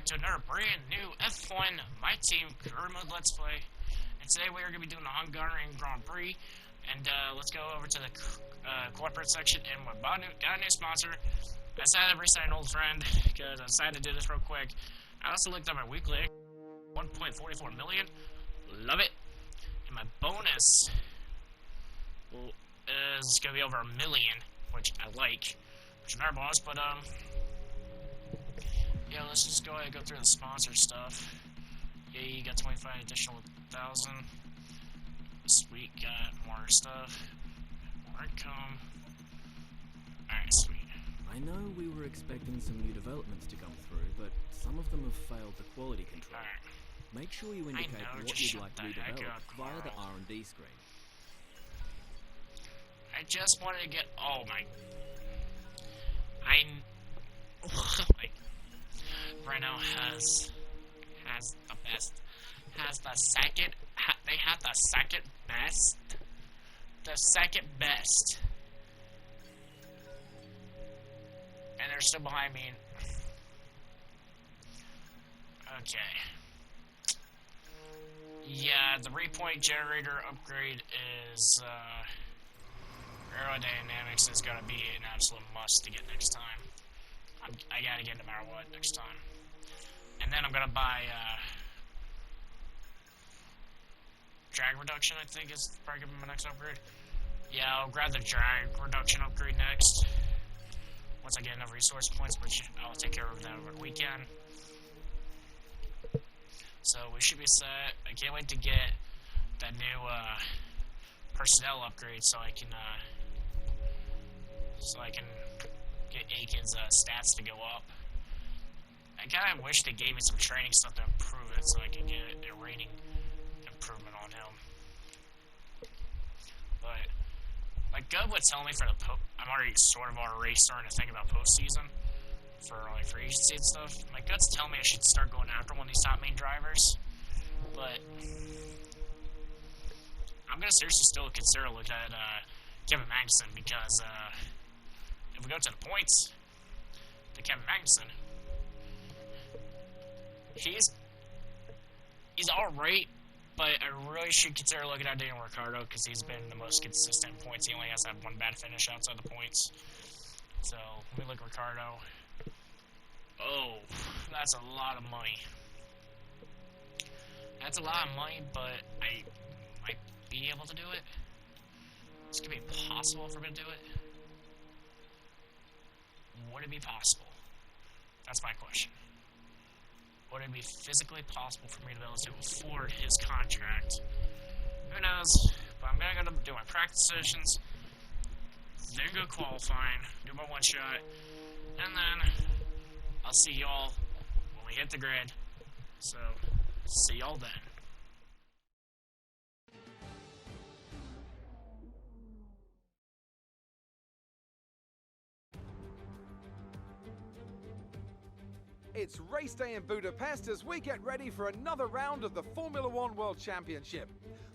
to another brand new F1 My Team Career Mode Let's Play. And today we are going to be doing the Hungarian Grand Prix. And let's go over to the corporate section, and we got a new sponsor. I decided to resign an old friend because I decided to do this real quick. I also looked at my weekly 1.44 million. Love it. And my bonus is going to be over 1 million, which I like. Which is another bonus, but yeah, let's just go ahead and go through the sponsor stuff. Yeah, you got 25 additional 1,000. Sweet, got more stuff. More income. Alright, sweet. I know we were expecting some new developments to come through, but some of them have failed the quality control. Alright. Make sure you indicate what you'd like redeveloped via the R&D screen. I just wanted to get... Oh my... like, Renault has the best... Has the second... They have the second best... The second best. And they're still behind me. Okay. Yeah, the repoint generator upgrade is, aerodynamics is gonna be an absolute must to get next time. I gotta get it no matter what next time. And then I'm gonna buy, drag reduction, I think, is probably gonna be my next upgrade. Yeah, I'll grab the drag reduction upgrade next. Once I get enough resource points, which I'll take care of that over the weekend. So we should be set. I can't wait to get that new personnel upgrade so I can get Aiken's stats to go up. I kind of wish they gave me some training stuff to improve it so I can get a rating improvement on him. But my gut would tell me for the I'm already starting to think about postseason for like free agency and stuff. My gut's telling me I should start going after one of these top main drivers, but I'm gonna seriously still consider looking at Kevin Magnussen because if we go to the points, the Kevin Magnussen, he's alright. But I really should consider looking at Daniel Ricciardo because he's been the most consistent in points. He only has to have one bad finish outside the points. So, let me look at Ricciardo. Oh, that's a lot of money. That's a lot of money, but I might be able to do it. It's going to be possible for me to do it. Would it be possible? That's my question. Would it be physically possible for me to be able to afford his contract? Who knows? But I'm gonna do my practice sessions, then go qualifying, do my one shot, and then I'll see y'all when we hit the grid. So, see y'all then. It's race day in Budapest as we get ready for another round of the Formula One World Championship.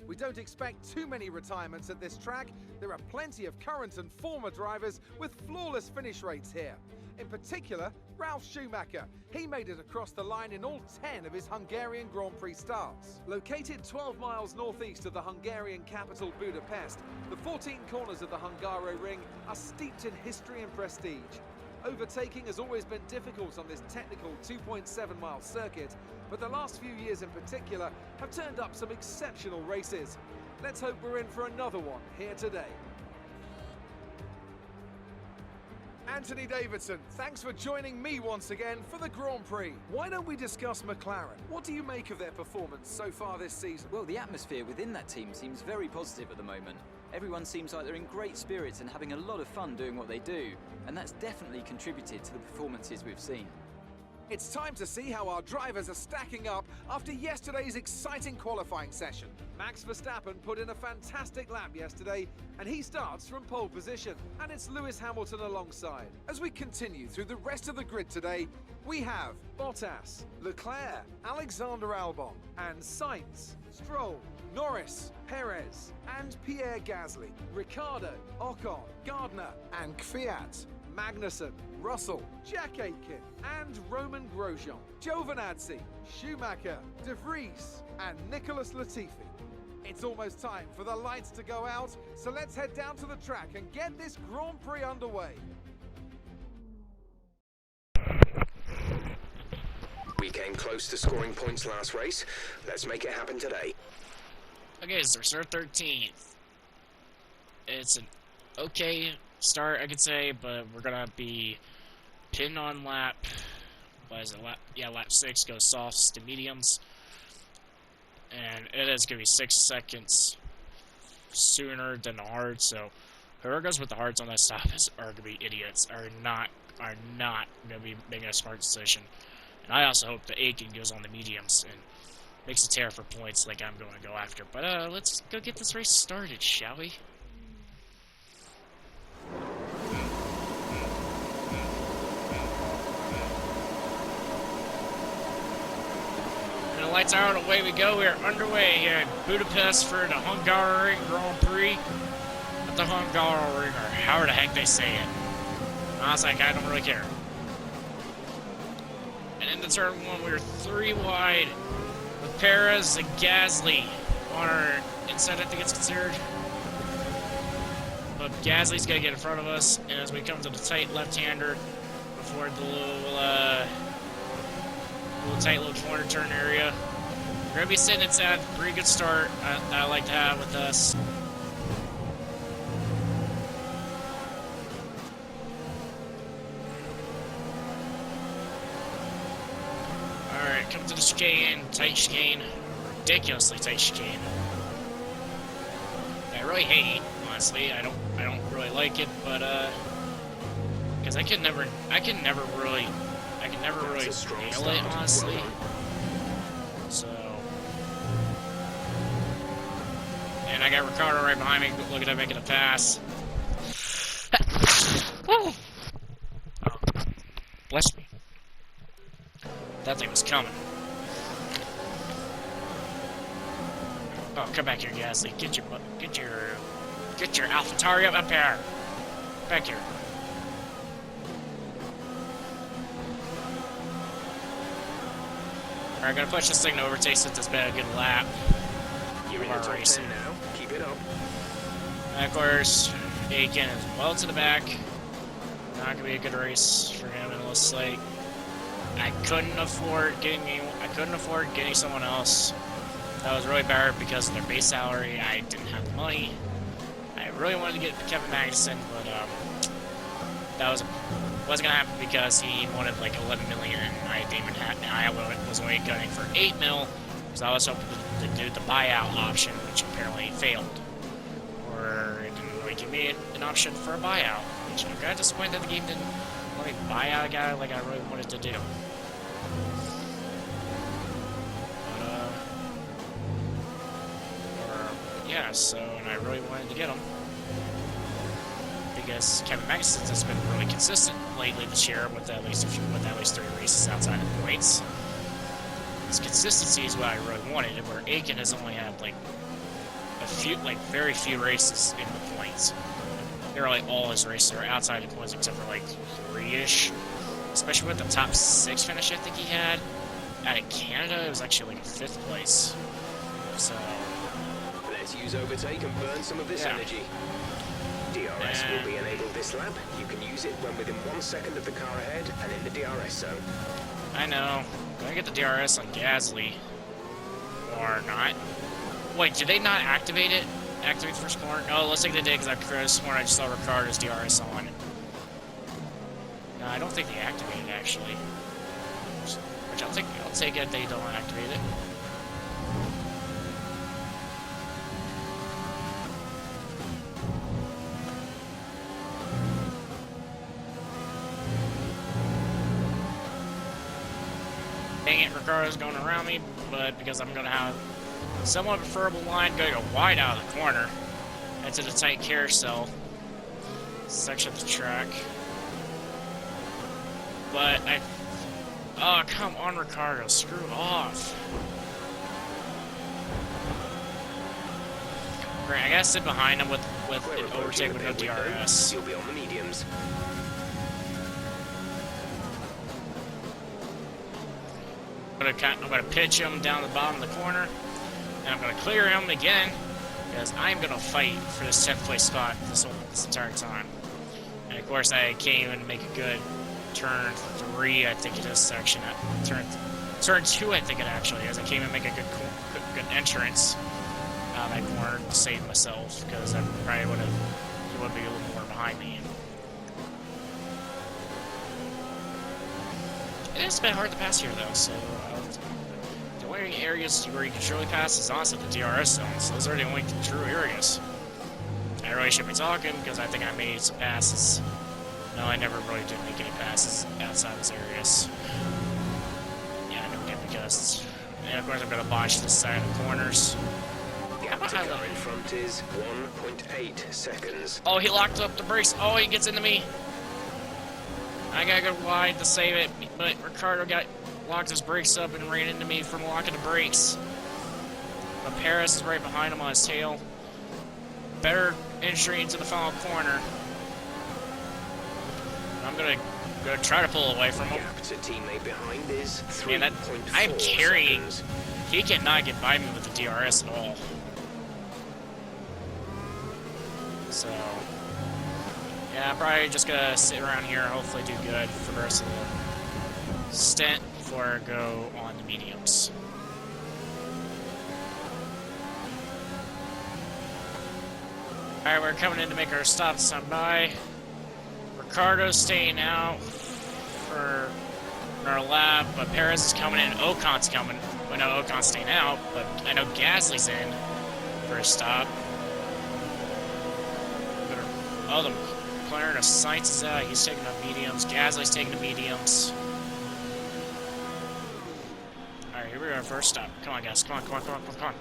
We don't expect too many retirements at this track. There are plenty of current and former drivers with flawless finish rates here. In particular, Ralf Schumacher. He made it across the line in all 10 of his Hungarian Grand Prix starts. Located 12 miles northeast of the Hungarian capital Budapest, the 14 corners of the Hungaroring are steeped in history and prestige. Overtaking has always been difficult on this technical 2.7-mile circuit, but the last few years in particular have turned up some exceptional races. Let's hope we're in for another one here today. Anthony Davidson, thanks for joining me once again for the Grand Prix. Why don't we discuss McLaren? What do you make of their performance so far this season? Well, the atmosphere within that team seems very positive at the moment. Everyone seems like they're in great spirits and having a lot of fun doing what they do, and that's definitely contributed to the performances we've seen. It's time to see how our drivers are stacking up after yesterday's exciting qualifying session. Max Verstappen put in a fantastic lap yesterday, and he starts from pole position. And it's Lewis Hamilton alongside. As we continue through the rest of the grid today, we have Bottas, Leclerc, Alexander Albon, and Sainz, Stroll, Norris, Perez, and Pierre Gasly, Ricciardo, Ocon, Gardner, and Kvyat. Magnussen, Russell, Jack Aitken, and Roman Grosjean, Giovinazzi, Schumacher, De Vries, and Nicholas Latifi. It's almost time for the lights to go out, so let's head down to the track and get this Grand Prix underway. We came close to scoring points last race. Let's make it happen today. Okay, so we're start 13th. It's an okay start, I could say, but we're gonna be pinned on lap. What is it? Lap 6 goes softs to mediums, and it is gonna be 6 seconds sooner than the hards. So whoever goes with the hards on that stop are gonna be idiots. Are not gonna be making a smart decision. And I also hope that Aiken goes on the mediums and makes a tear for points like I'm going to go after. But let's go get this race started, shall we? And the lights are on, away we go. We are underway here in Budapest for the Hungary Grand Prix. Not the Hungary, or however the heck they say it. Honestly, I don't really care. And in the turn 1, we were 3 wide with Perez and Gasly on our inside, I think it's considered. But Gasly's going to get in front of us, and as we come to the tight left-hander before the little tight little corner turn area, we're going to be sitting inside. Pretty good start I like to have with us. Alright, come to the chicane, tight chicane, ridiculously tight chicane. I really hate, honestly. I don't really like it, but because I can never really nail it, honestly. So, and I got Ricardo right behind me. Look at him making a pass. Oh, bless me. That thing was coming. Oh, come back here, Gasly. Get your AlphaTauri up here. Back here. Alright, gonna push this thing to overtake since it's been a good lap. You're in the top 10 now. Keep it up. And of course, Aiken is well to the back. Not gonna be a good race for him. It looks like I couldn't afford getting someone else. That was really bad because of their base salary. I didn't have the money. I really wanted to get Kevin Magnussen, but that wasn't gonna happen because he wanted like 11 million, and I was only gunning for 8 mil, because I was hoping to do the buyout option, which apparently failed, or it didn't really give me an option for a buyout. Which I'm kind of disappointed that the game didn't let me buy out a guy like I really wanted to do. Yeah, so, and I really wanted to get him because Kevin Magnussen has been really consistent lately this year with at least 3 races outside of points. His consistency is what I really wanted, where Aiken has only had like very few races in the points. Nearly all his races are outside of points except for like 3-ish, especially with the top 6 finish I think he had. Out of Canada, it was actually like 5th place. So. Let's use overtake and burn some of this energy. DRS will be enabled this lap. You can use it when within 1 second of the car ahead and in the DRS zone. I know. Can I get the DRS on Gasly? Or not? Wait, did they not activate it? Activate the first corner? No, it looks like they did because I could have sworn I just saw Ricardo's DRS on. No, I don't think they activated it actually. Which I'll take it they don't activate it. Dang it, Ricardo's going around me, but because I'm going to have somewhat preferable line, going to go wide out of the corner into the tight carousel section of the track. But oh, come on, Ricardo, screw off. Great, I gotta sit behind him with an overtake with no DRS. You'll be on the mediums. I'm gonna pitch him down the bottom of the corner, and I'm gonna clear him again, because I'm gonna fight for this 10th place spot this entire time. And of course, I can't even make a good turn 3, I think, in this section. Turn 2, I think it actually is. I can't even make a good entrance out of that corner to save myself, because I probably would be a little more behind me. It is a bit hard to pass here, though, so the only areas where you can truly pass is honestly the DRS zones. Those are the only true areas. I really shouldn't be talking, because I think I made some passes. No, I never really did make any passes outside those areas. Yeah, I never did, because... And of course I'm going to botch this side of the corners. The car in front is 1.8 seconds. Oh, he locked up the brakes. Oh, he gets into me. I gotta go wide to save it, but Ricardo locked his brakes up and ran into me from locking the brakes. But Perez is right behind him on his tail. Better entry into the final corner. I'm gonna try to pull away from him. Gap to teammate behind is 3.4 Man, I'm carrying. seconds. He cannot get by me with the DRS at all. So, yeah, I'm probably just gonna sit around here and hopefully do good for the rest of the stint before I go on the mediums. Alright, we're coming in to make our stop on by. Ricardo's staying out for our lap, but Perez is coming in. Ocon's coming. We know Ocon's staying out, but I know Gasly's in for a stop. Oh, the McLaren of Sainz is out. He's taking the mediums. Gasly's taking the mediums. Alright, here we go. First stop. Come on, guys. Come on.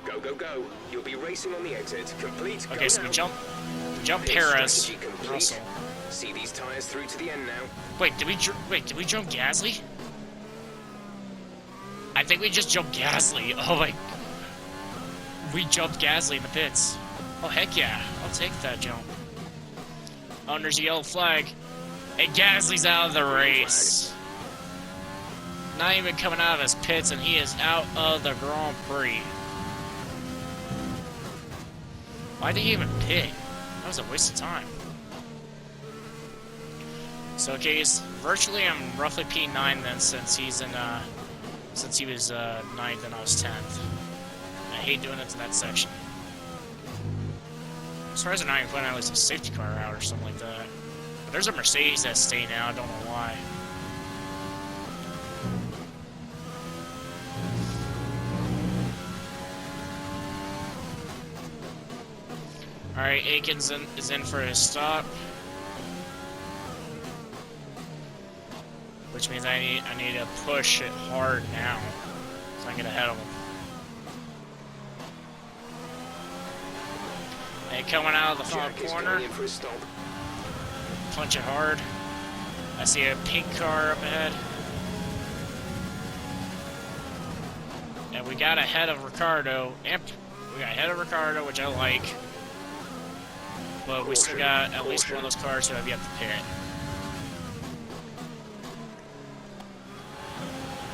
Go, go, go. You'll be racing on the exit. Complete. Okay, so we jump Pit Perez. strategy complete. Russell. See these tires through to the end now. Wait, did we jump Gasly? I think we just jumped Gasly. Oh my. We jumped Gasly in the pits. Oh, heck yeah. I'll take that jump. Oh, and there's a yellow flag. And Gasly's out of the race. Not even coming out of his pits, and he is out of the Grand Prix. Why did he even pit? That was a waste of time. So, okay, virtually I'm roughly P9 then, since he's in, since he was 9th and I was 10th. I hate doing it to that section. As far as I'm not even putting at least a safety car out or something like that. But there's a Mercedes that's staying out, I don't know why. Alright, Aikens is in for his stop. Which means I need to push it hard now, so I can get ahead of him. And coming out of the final corner, punch it hard. I see a pink car up ahead. And we got ahead of Ricardo. Yep, we got ahead of Ricardo, which I like. But we still got at least one of those cars who have yet to pit.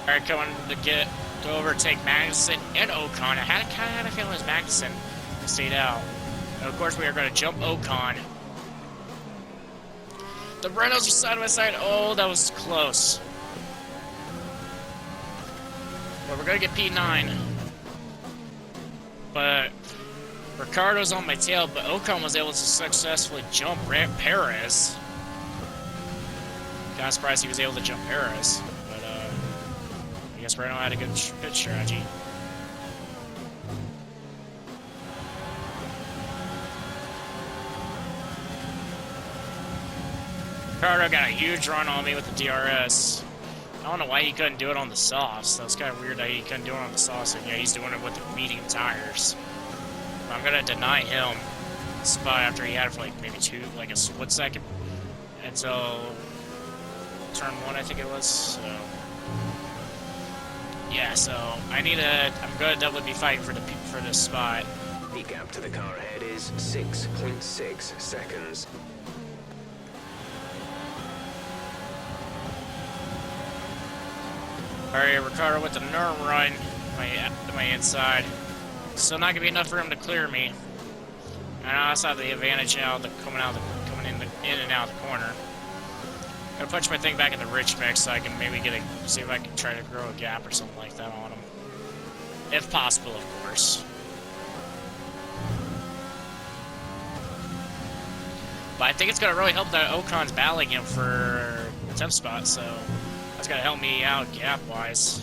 Alright, coming to overtake Magnussen and Ocon. I kind of had a feeling it was Magnussen who stayed out. And of course, we are going to jump Ocon. The Renaults are side by side. Oh, that was close. Well, we're going to get P9. But Ricardo's on my tail, but Ocon was able to successfully jump Perez. Kind of surprised he was able to jump Perez. I guess Renault had a good pit strategy. Ricardo got a huge run on me with the DRS. I don't know why he couldn't do it on the softs. That was kind of weird that he couldn't do it on the softs, and yeah, he's doing it with the medium tires. But I'm gonna deny him the spot after he had it for like maybe a split second until turn 1, I think it was. So. Yeah, so I'm gonna definitely be fighting for this spot. The gap to the car ahead is 6.6 seconds. Alright, Ricardo with the nerve run to my inside. Still not gonna be enough for him to clear me. And I also have the advantage now coming in and out of the corner. Gotta punch my thing back in the rich mix so I can maybe see if I can try to grow a gap or something like that on him. If possible, of course. But I think it's gonna really help that Ocon's battling him for the 10th spot, so that's gonna help me out gap-wise.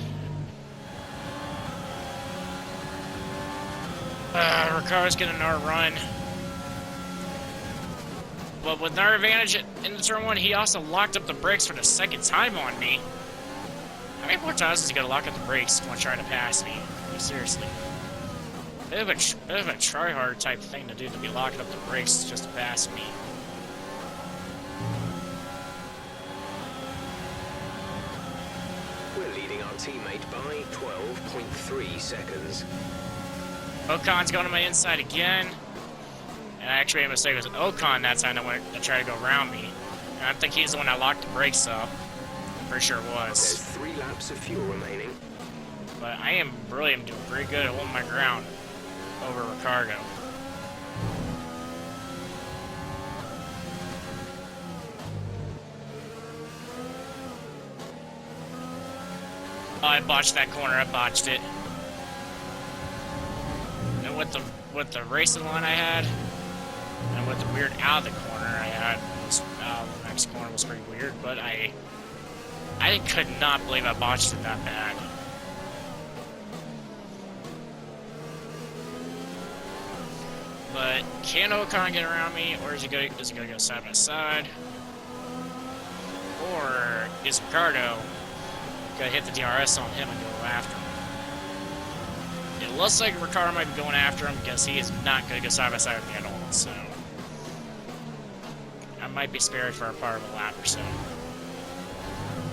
Ricardo's getting our run. But with our advantage in the turn 1, he also locked up the brakes for the 2nd time on me. How many more times is he gonna lock up the brakes when trying to pass me? Like, seriously. Bit of a try-hard type thing to do, to be locking up the brakes just to pass me. We're leading our teammate by 12.3 seconds. Ocon's going to my inside again. And I actually made a mistake with Ocon that time that tried to go around me. And I think he's the one that locked the brakes up. I'm pretty sure it was. There's 3 laps of fuel remaining. But I really am doing pretty good at holding my ground over Ricardo. Oh, I botched that corner. I botched it. And with the racing line I had, and with the weird out of the corner I had, the next corner was pretty weird. But I could not believe I botched it that bad. But can Ocon get around me, or is he gonna go side by side? Or is Ricardo gonna hit the DRS on him and go after him? It looks like Ricardo might be going after him because he is not gonna go side by side with me at all, so I might be spared for a part of a lap or so.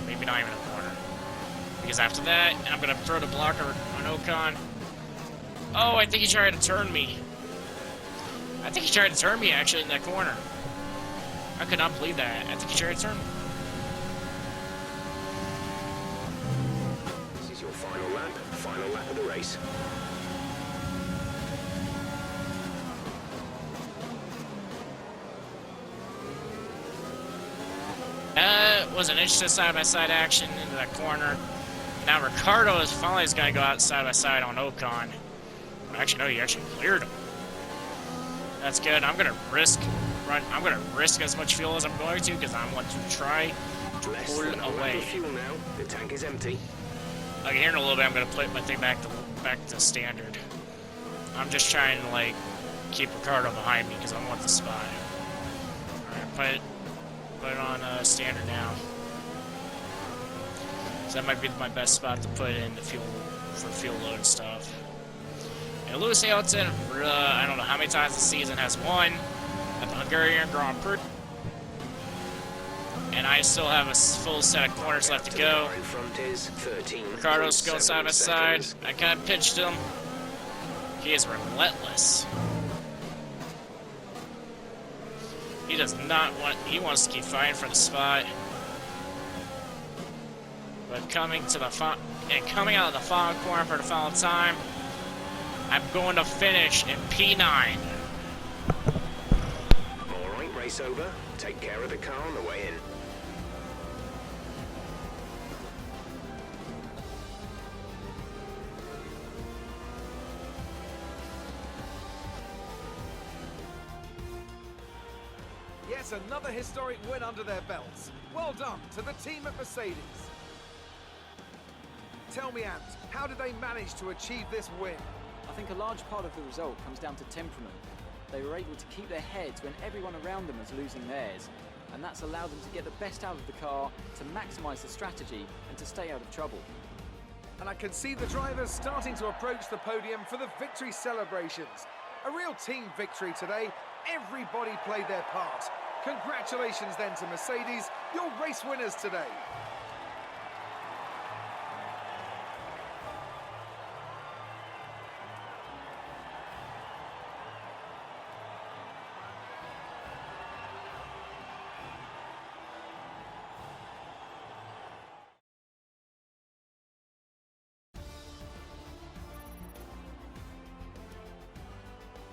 Maybe not even a corner. Because after that, I'm gonna throw the blocker on Ocon. Oh, I think he tried to turn me. I think he tried to turn me, actually, in that corner. I could not believe that. I think he tried to turn me. This is your final lap of the race. Was an interesting side-by-side action into that corner. Now Ricardo is finally going to go out side-by-side on Ocon. Actually, no, he actually cleared him. That's good. I'm gonna risk as much fuel as I'm going to because I want to try to pull it away. Fuel now. The tank is empty. Like here in a little bit, I'm gonna put my thing back to standard. I'm just trying to like keep Ricardo behind me because I want the spot. All right, put it on standard now. So that might be my best spot to put in the fuel for fuel load and stuff. And Lewis Hamilton, I don't know how many times this season has won at the Hungarian Grand Prix. And I still have a full set of corners left to go. Ricardo's going side by side. I kind of pitched him. He is relentless. He does not want, he wants to keep fighting for the spot. But coming out of the final corner for the final time, I'm going to finish in P9. Alright, race over. Take care of the car on the way in. Yes, another historic win under their belts. Well done to the team at Mercedes. Tell me, Ant, how did they manage to achieve this win? I think a large part of the result comes down to temperament. They were able to keep their heads when everyone around them was losing theirs, and that's allowed them to get the best out of the car, to maximise the strategy, and to stay out of trouble. And I can see the drivers starting to approach the podium for the victory celebrations. A real team victory today. Everybody played their part. Congratulations then to Mercedes, your race winners today.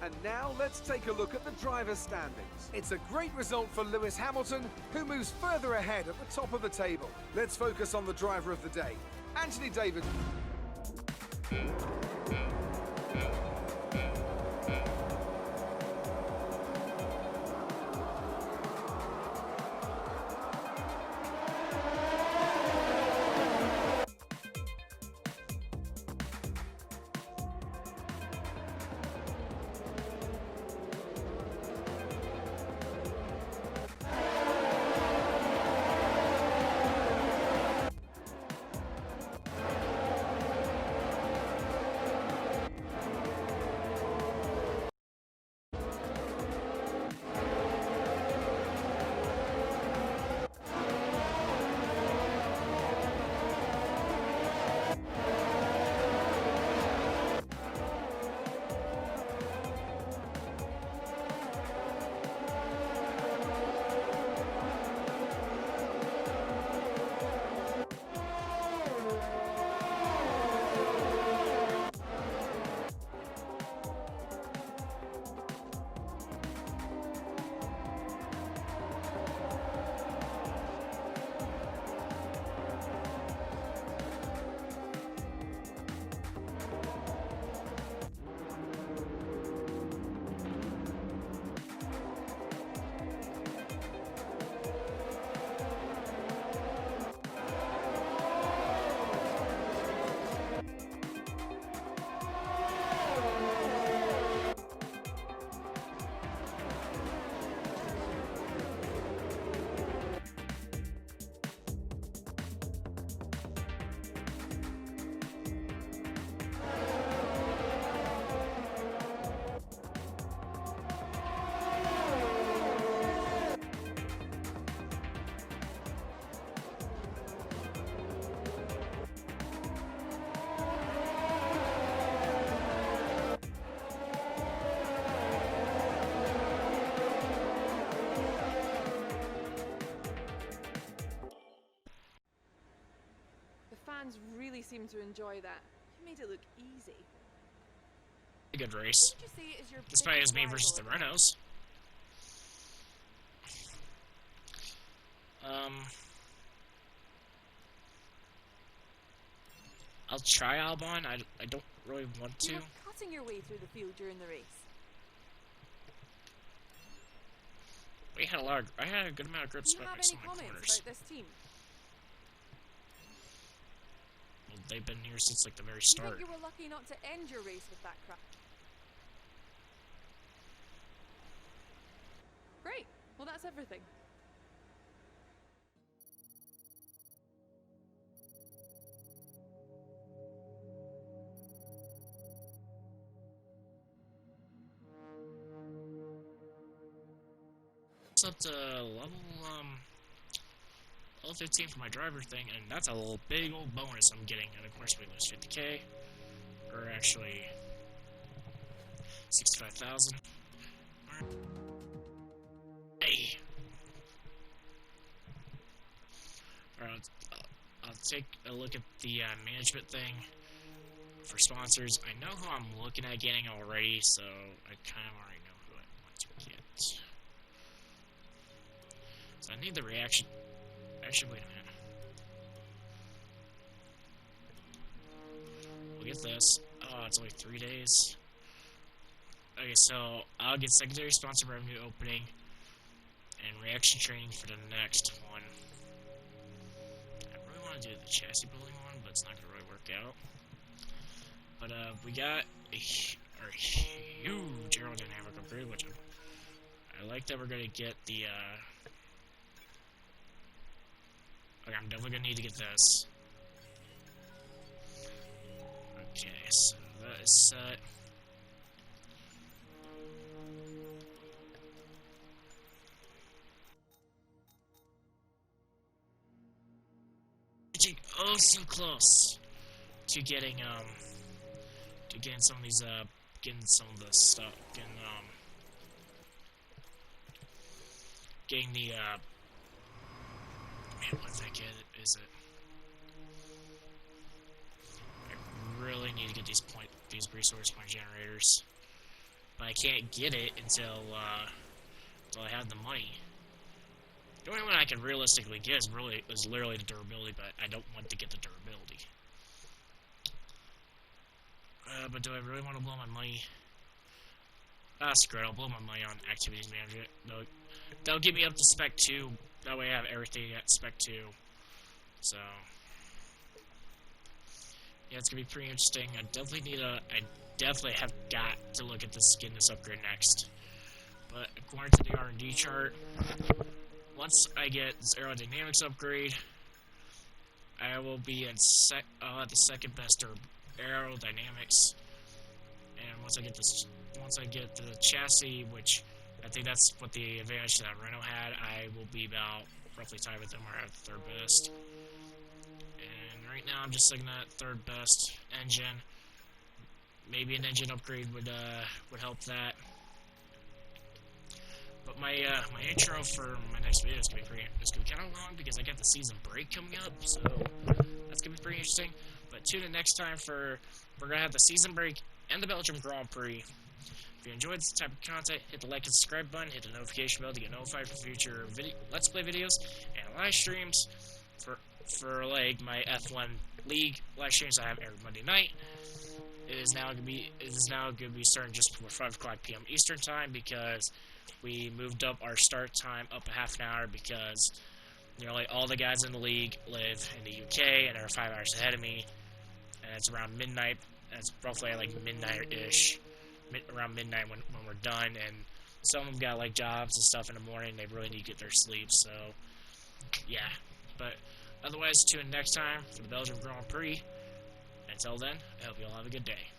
And now let's take a look at the driver's standings. It's a great result for Lewis Hamilton, who moves further ahead at the top of the table. Let's focus on the driver of the day, Anthony David. Fans really seem to enjoy that. You made it look easy. A good race. What would you say is your Despite biggest as me versus the rival? Renaults. I'll try Albon. I don't really want to. You were cutting your way through the field during the race. I had a good amount of grip Do you spot have next any to my comments corners. about this team? Well, they've been here since like the very Do you start. think you were lucky not to end your race with that crash? Great. Well, that's everything. It's up to level 15 for my driver thing, and that's a little big old bonus I'm getting. And of course, we lose 50k, or actually 65,000. Hey. Alright, I'll take a look at the management thing for sponsors. I know who I'm looking at getting already, so I kind of already know who I want to get. So I need the reaction. Actually, wait a minute. We'll get this. Oh, it's only 3 days. Okay, so I'll get secondary sponsor revenue opening and reaction training for the next one. I really want to do the chassis building one, but it's not going to really work out. But we got a huge aerodynamic upgrade, which I like that we're going to get the okay, I'm definitely going to need to get this. Okay, so that is set. Oh, so close to getting some of these getting some of the stuff, getting the man, what the heck is it? I really need to get these resource point generators. but I can't get it until I have the money. The only one I can realistically get is literally the durability, but I don't want to get the durability. But do I really want to blow my money? Screw it, I'll blow my money on Activities Manager. They'll get me up to Spec 2. That way I have everything at Spec 2. So, yeah, it's going to be pretty interesting. I definitely have got to look at the skinness upgrade next. But according to the R&D chart, once I get this aerodynamics upgrade, I will be in I'll have the second best aerodynamics. And once I get the chassis, which I think that's what the advantage that Renault had, I will be about roughly tied with them or at third best. And right now I'm just looking at third best engine. Maybe an engine upgrade would help that. But my intro for my next video is gonna be kind of long because I got the season break coming up, so that's gonna be pretty interesting. But tune in next time we're gonna have the season break and the Belgium Grand Prix. If you enjoyed this type of content, hit the like and subscribe button, hit the notification bell to get notified for future Let's Play videos and live streams for like my F1 League live streams I have every Monday night. It is now gonna be starting just before 5 p.m. Eastern time because we moved up our start time up a half an hour because nearly all the guys in the league live in the UK and are 5 hours ahead of me, and it's around midnight. And it's roughly like midnight-ish, around midnight when we're done, and some of them got like jobs and stuff in the morning. They really need to get their sleep, so yeah. But otherwise, tune in next time for the Belgium Grand Prix. Until then, I hope you all have a good day.